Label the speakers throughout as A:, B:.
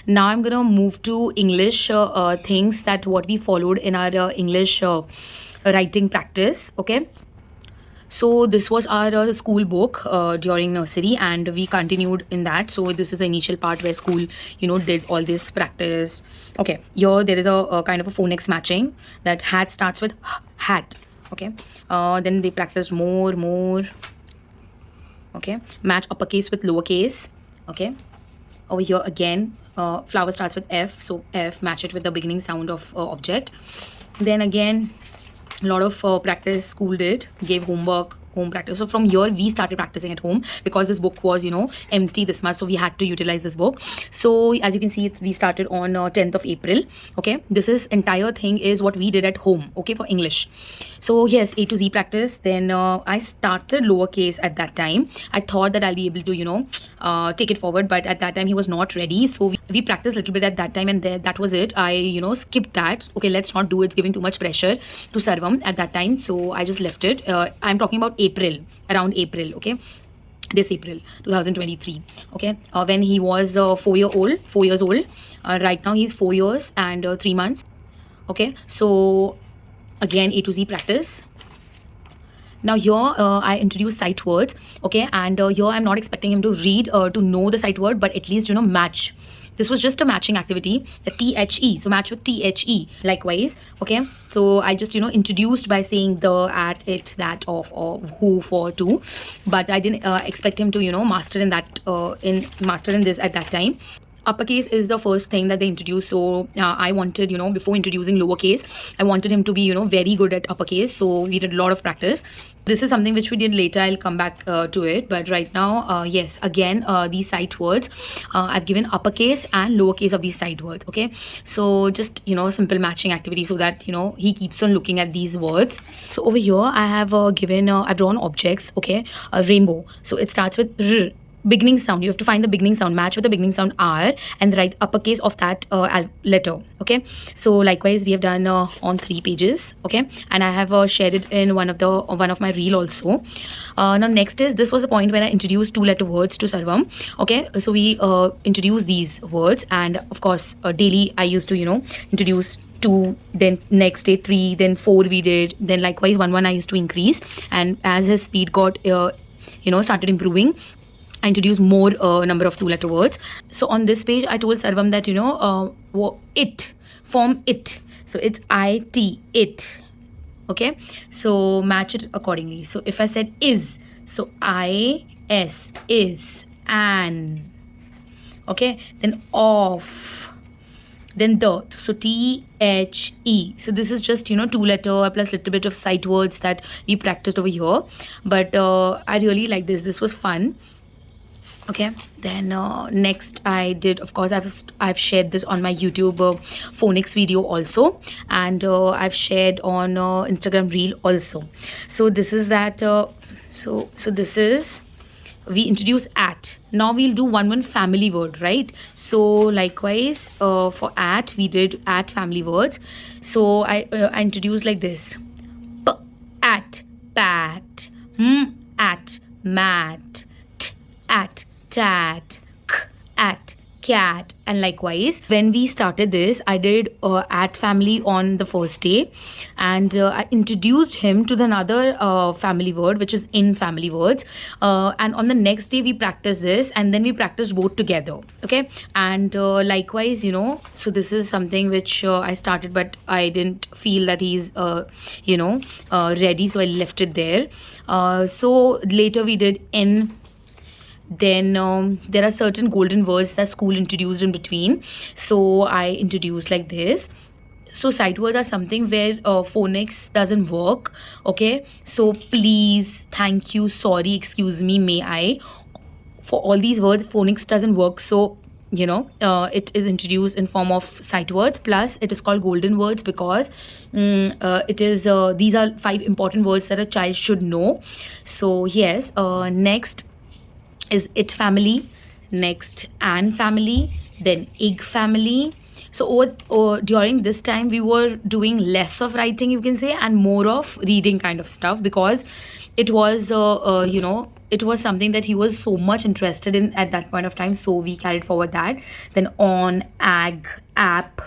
A: Now I'm gonna move to English things that what we followed in our English writing practice. Okay, so this was our school book during nursery, and we continued in that. So this is the initial part where school, did all this practice. Okay, here there is a kind of a phonics matching. That hat starts with hat. Okay, then they practiced more. Okay, match uppercase with lowercase. Okay, over here again, flower starts with F, so F, match it with the beginning sound of object. Then again, a lot of practice school did, gave homework, home practice. So from here we started practicing at home because this book was empty this much, so we had to utilize this book. So as you can see, we started on 10th of April. Okay, this is entire thing is what we did at home, okay, for English. So yes, A to Z practice. Then I started lowercase at that time. I thought that I'll be able to take it forward, but at that time he was not ready, so we practiced a little bit at that time, and that was it. I skipped that. Okay, let's not do it, it's giving too much pressure to Sarvam at that time, so I just left it. I'm talking about April, around April. Okay, this April 2023. Okay, when he was 4 years old. Right now he's 4 years and 3 months. Okay, so again, A to Z practice. Now here I introduce sight words. Okay, and here I'm not expecting him to read to know the sight word, but at least match. This was just a matching activity, the THE, so match with THE. Likewise, okay, so I just introduced by saying the, at, it, that, of, or, who, for, to, but I didn't expect him to master in that master in this at that time. Uppercase is the first thing that they introduced, so I wanted, before introducing lowercase, I wanted him to be very good at uppercase, so we did a lot of practice. This is something which we did later. I'll come back to it, but right now, yes, again, these sight words, I've given uppercase and lowercase of these sight words. Okay, so just simple matching activity, so that he keeps on looking at these words. So over here I have given I've drawn objects. Okay, a rainbow, so it starts with R. Beginning sound, you have to find the beginning sound, match with the beginning sound R, and write uppercase of that letter. Okay, so likewise we have done on 3 pages. Okay, and I have shared it in one of my reel also. Now next is, this was a point where I introduced 2-letter words to Sarvam. Okay, so we introduce these words, and of course daily I used to introduce 2, then next day 3, then 4 we did, then likewise 1 I used to increase, and as his speed got started improving, I introduced more number of 2-letter words. So on this page, I told Sarvam that it, form it. So it's IT, it. Okay, so match it accordingly. So if I said is, so IS, is, an. Okay, then of, then the, so THE. So this is just 2-letter plus little bit of sight words that we practiced over here. But I really like this. This was fun. Okay, then next I did, of course, I've shared this on my YouTube phonics video also, and I've shared on Instagram reel also. So this is that. So this is, we introduce at. Now we'll do one family word, right? So likewise for at, we did at family words. So I introduced like this: P, at, pat, m, at, mat, t, at, tat, k, at, cat. And likewise, when we started this, I did at family on the first day, and I introduced him to another family word, which is in family words, and on the next day we practiced this, and then we practiced both together. Okay, and likewise, so this is something which I started, but I didn't feel that he's ready, so I left it there. So later we did in. Then there are certain golden words that school introduced in between, so I introduced like this. So sight words are something where phonics doesn't work. Okay, so please, thank you, sorry, excuse me, may I, for all these words phonics doesn't work. So it is introduced in form of sight words, plus it is called golden words because it is these are 5 important words that a child should know. So yes, next is it family, next an family, then ig family, So during this time, we were doing less of writing, you can say, and more of reading kind of stuff, because it was, it was something that he was so much interested in at that point of time. So we carried forward that. Then on, ag, app.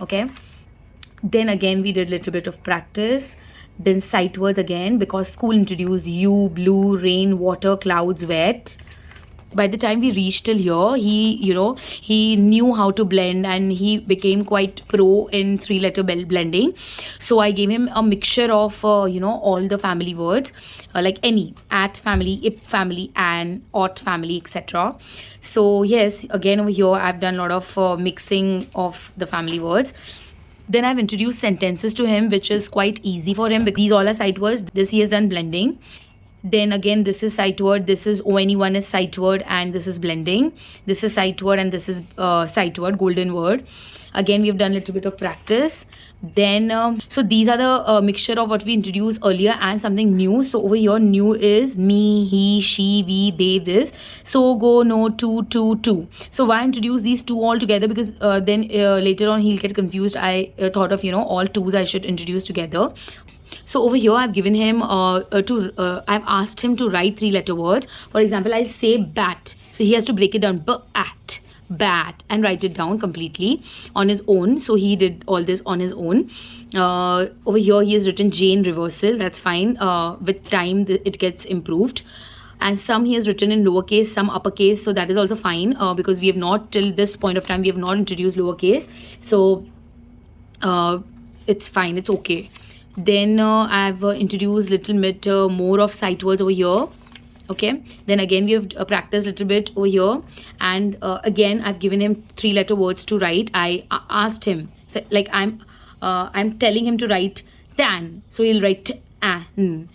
A: Okay. Then again, we did a little bit of practice. Then sight words again, because school introduced you, blue, rain, water, clouds, wet. By the time we reached till here, he knew how to blend, and he became quite pro in three-letter blending. So I gave him a mixture of all the family words, like any at family, ip family, and ot family, etc. So yes, again over here I've done a lot of mixing of the family words. Then I've introduced sentences to him, which is quite easy for him because these all are sight words. This he has done blending. Then again, this is sight word, this is ONE1 is sight word, and this is blending. This is sight word, and this is sight word, golden word. Again, we've done a little bit of practice. Then so these are the mixture of what we introduced earlier and something new. So over here, new is me, he, she, we, they, this. So, go, no, to. So why introduce these two all together? Because then later on he'll get confused. I thought of all twos I should introduce together. So over here, I've given him I've asked him to write three-letter words. For example, I'll say bat. So he has to break it down, bat, and write it down completely on his own. So he did all this on his own. Over here, he has written Jane reversal. That's fine. With time, it gets improved. And some he has written in lowercase, some uppercase. So that is also fine because we have not, till this point of time, we have not introduced lowercase. So it's fine. It's okay. Then I've introduced little bit more of sight words over here. Okay. Then again, we have practiced a little bit over here. And again, I've given him three-letter words to write. I asked him, so, like I'm telling him to write tan. So he'll write an,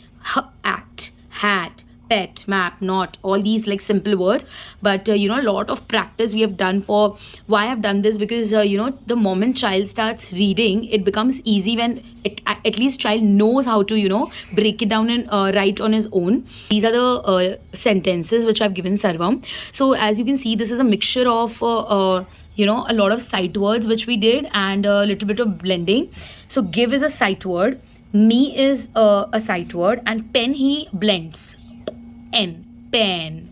A: at, hat, pet, map, not, all these like simple words. But a lot of practice we have done. For why I've done this, because the moment child starts reading, it becomes easy when at least child knows how to break it down and write on his own. These are the sentences which I've given Sarvam. So as you can see, this is a mixture of a lot of sight words which we did, and a little bit of blending. So give is a sight word, me is a sight word, and pen he blends. Pen.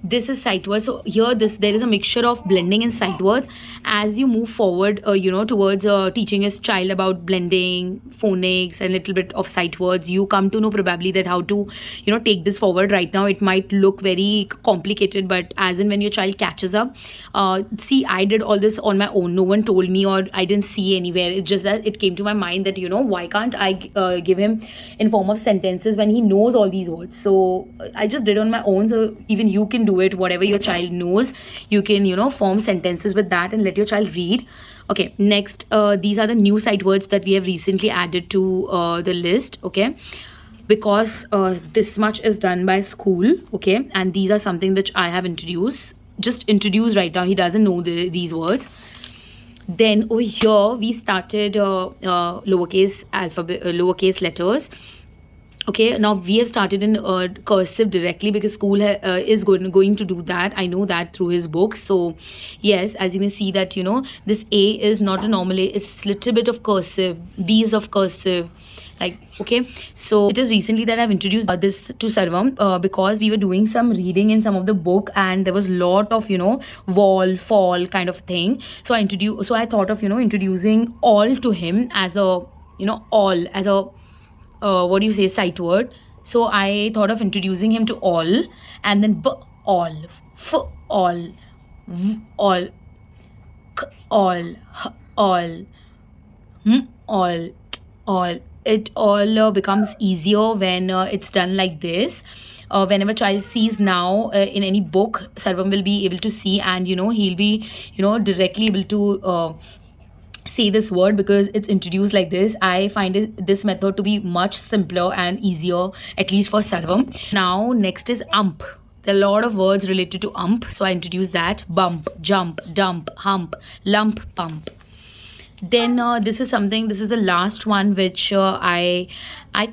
A: This is sight words. So here there is a mixture of blending and sight words. As you move forward towards teaching his child about blending, phonics, and a little bit of sight words, you come to know probably that how to take this forward. Right now it might look very complicated, but as in when your child catches up, see, I did all this on my own. No one told me, or I didn't see anywhere. It's just that it came to my mind that why can't I give him in form of sentences when he knows all these words. So I just did on my own. So even you can do it. Whatever your child knows, you can form sentences with that and let your child read. Okay, next, these are the new sight words that we have recently added to the list. Okay, because this much is done by school. Okay, and these are something which I have introduced right now. He doesn't know these words. Then over here we started lowercase alphabet, lowercase letters. Okay, now we have started in cursive directly because school is going to do that. I know that through his books. So yes, as you can see that this A is not a normal A, it's little bit of cursive, B is of cursive, like. Okay, so it is recently that I've introduced this to Sarvam because we were doing some reading in some of the book, and there was lot of wall, fall kind of thing. So I thought of introducing all to him as a all as a what do you say, sight word. So I thought of introducing him to all, and then b all, f all, v all, k all, h all, m all, t all. It all becomes easier when it's done like this. Whenever child sees now in any book, Sarvam will be able to see, and he'll be directly able to say this word because it's introduced like this. I find this method to be much simpler and easier, at least for Sarvam. Now next is ump. There are a lot of words related to ump, so I introduced that. Bump, jump, dump, hump, lump, pump. Then this is something, this is the last one which I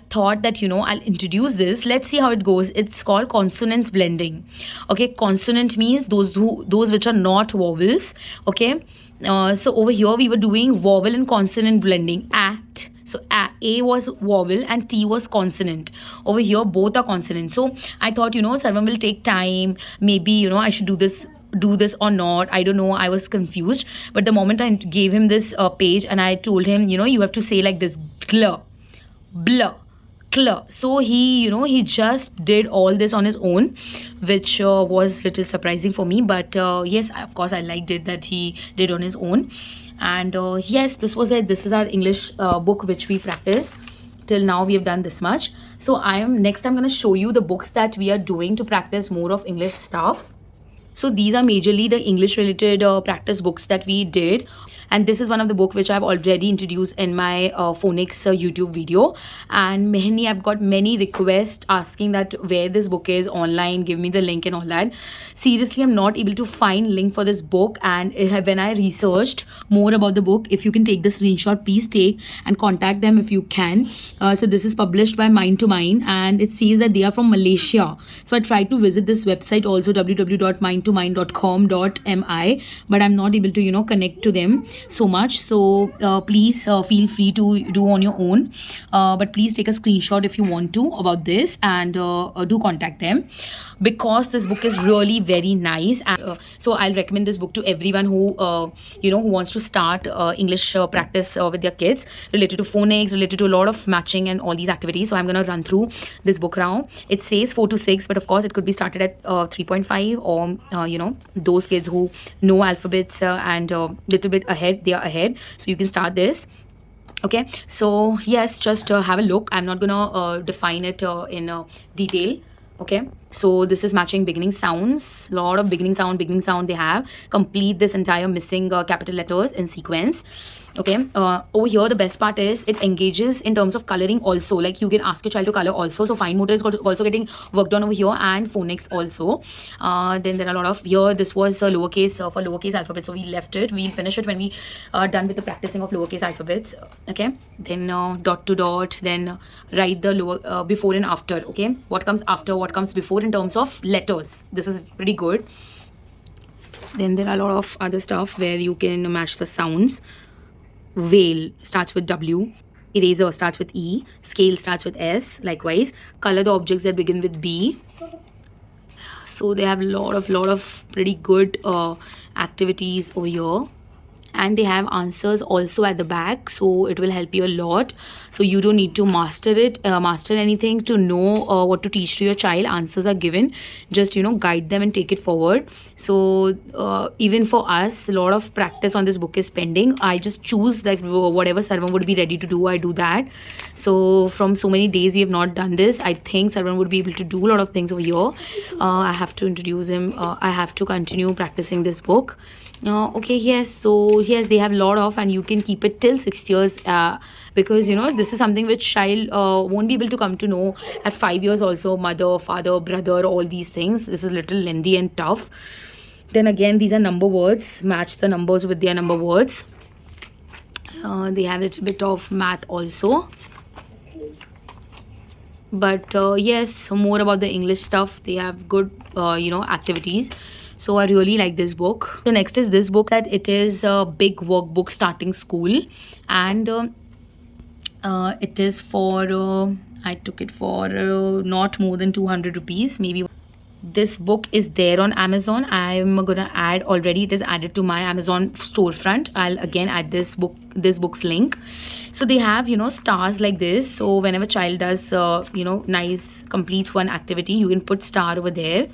A: thought that, you know, I'll introduce this. Let's see how it goes. It's called consonants blending. Okay, consonant means those which are not vowels. Okay, so over here we were doing vowel and consonant blending. At, so A was vowel and T was consonant. Over here both are consonants. So I thought, you know, Sarvam will take time, maybe, you know, I should do this or not. I don't know, I was confused. But the moment I gave him this page and I told him, you know, you have to say like this, glur, blur, clear. So he, you know, he just did all this on his own, which was little surprising for me. But yes, of course I liked it that he did on his own. And yes, this was it. This is our English book which we practiced. Till now we have done this much. So I'm going to show you the books that we are doing to practice more of English stuff. So these are majorly the English related practice books that we did. And this is one of the book which I've already introduced in my Phonics YouTube video. And I've got many requests asking that where this book is online, give me the link and all that. Seriously, I'm not able to find link for this book. And when I researched more about the book, if you can take the screenshot, please take and contact them if you can. So this is published by Mind to Mind, and it says that they are from Malaysia. So I tried to visit this website also, www.mindtomind.com.mi, but I'm not able to, you know, connect to them so much. So please feel free to do on your own, but please take a screenshot if you want to about this, and do contact them, because this book is really very nice. And so I'll recommend this book to everyone who you know, who wants to start English practice with their kids, related to phonics, related to a lot of matching and all these activities. So I'm going to run through this book now. It says 4 to 6, but of course it could be started at 3.5, or you know, those kids who know alphabets and little bit ahead, they are ahead, so you can start this. Okay, so yes, just have a look. I'm not gonna define it in detail. Okay, so this is matching beginning sounds, lot of beginning sound they have. Complete this entire missing capital letters in sequence. Okay, over here the best part is it engages in terms of coloring also. Like you can ask your child to color also, so fine motor is also getting worked on over here, and phonics also. Then there are a lot of, here this was lowercase for lowercase alphabets, so we left it. We'll finish it when we are done with the practicing of lowercase alphabets. Okay, then dot to dot, then write the lower before and after. Okay, what comes after, what comes before in terms of letters. This is pretty good. Then there are a lot of other stuff where you can match the sounds. Veil starts with W. Eraser starts with E. Scale starts with S. Likewise, color the objects that begin with B. So they have a lot of pretty good activities over here. And they have answers also at the back, so it will help you a lot. So you don't need to master anything to know what to teach to your child. Answers are given, just, you know, guide them and take it forward. So even for us, a lot of practice on this book is pending. I just choose that whatever Sarvam would be ready to do, I do that. So from so many days we have not done this, I think Sarvam would be able to do a lot of things over here. I have to introduce him. I have to continue practicing this book. Okay, yes, so yes, they have a lot of, and you can keep it till 6 years, because, you know, this is something which child won't be able to come to know at 5 years also. Mother, father, brother, all these things. This is little lengthy and tough. Then again, these are number words. Match the numbers with their number words. They have a little bit of math also. But yes, more about the English stuff. They have good you know, activities. So I really like this book. So next is this book, that it is a big workbook starting school, and it is for I took it for not more than 200 rupees maybe. This book is there on Amazon. I'm gonna add, already it is added to my Amazon storefront. I'll again add this book's link. So they have, you know, stars like this. So whenever child does you know, nice, completes one activity, you can put star over there.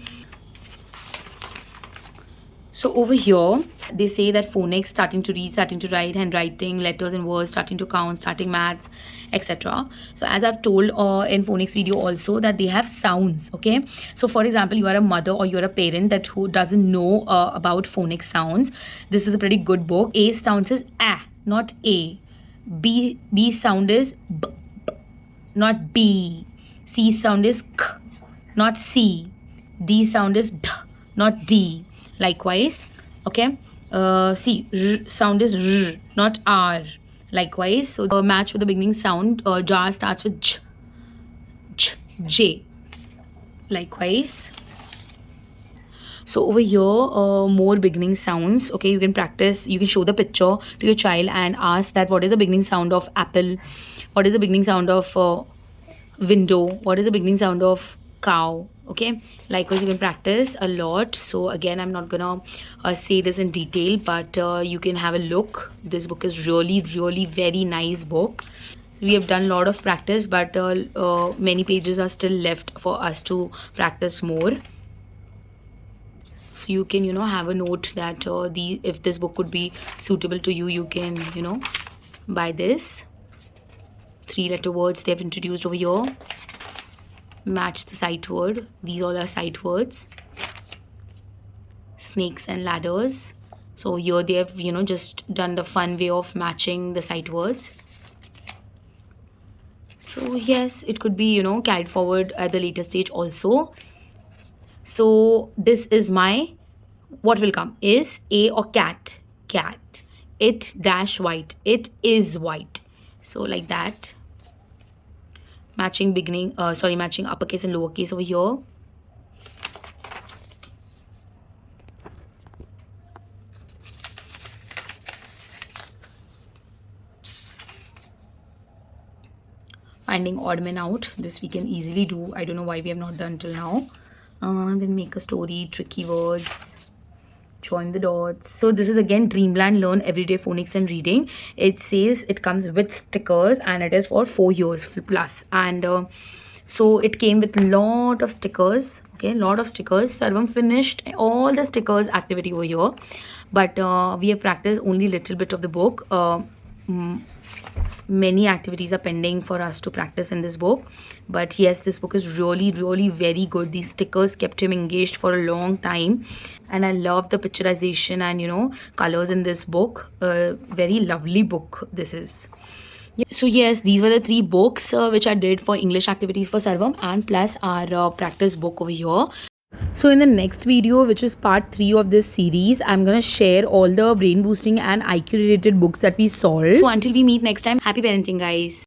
A: So over here, they say that phonics, starting to read, starting to write, handwriting, letters and words, starting to count, starting maths, etc. So as I've told in phonics video also, that they have sounds. Okay, so for example, you are a mother or you're a parent that who doesn't know about phonics sounds. This is a pretty good book. A sound is A, not A. B sound is B, not B. C sound is K, not C. D sound is D, not D. Likewise. Okay, See, sound is r, not r. Likewise, so the match with the beginning sound, jar starts with j. Likewise. So over here, more beginning sounds. Okay, you can practice. You can show the picture to your child and ask that what is the beginning sound of apple, what is the beginning sound of window, what is the beginning sound of cow. Okay, likewise you can practice a lot. So again, I'm not gonna say this in detail, but you can have a look. This book is really very nice book. We have done a lot of practice, but many pages are still left for us to practice more. So you can have a note that the if this book could be suitable to you, you can buy this. 3-letter words they have introduced over here. Match the sight word. These all are sight words. Snakes and ladders. So here they have just done the fun way of matching the sight words. So yes, it could be carried forward at the later stage also. So this is my, what will come is a or cat. It dash white. It is white. So like that. Matching beginning, matching uppercase and lowercase over here. Finding odd men out. This we can easily do. I don't know why we have not done till now. Then make a story, tricky words, join the dots. So this is again Dreamland Learn Everyday Phonics and Reading. It says it comes with stickers and it is for 4 years plus. And so it came with lot of stickers. Okay, lot of stickers. Sarvam finished all the stickers activity over here, but we have practiced only little bit of the book. Many activities are pending for us to practice in this book, but yes, this book is really very good. These stickers kept him engaged for a long time, and I love the picturization and colors in this book. Very lovely book this is. So yes, these were the 3 books which I did for English activities for Sarvam, and plus our practice book over here. So in the next video, which is part 3 of this series, I'm gonna share all the brain boosting and IQ related books that we solved. So until we meet next time, happy parenting guys.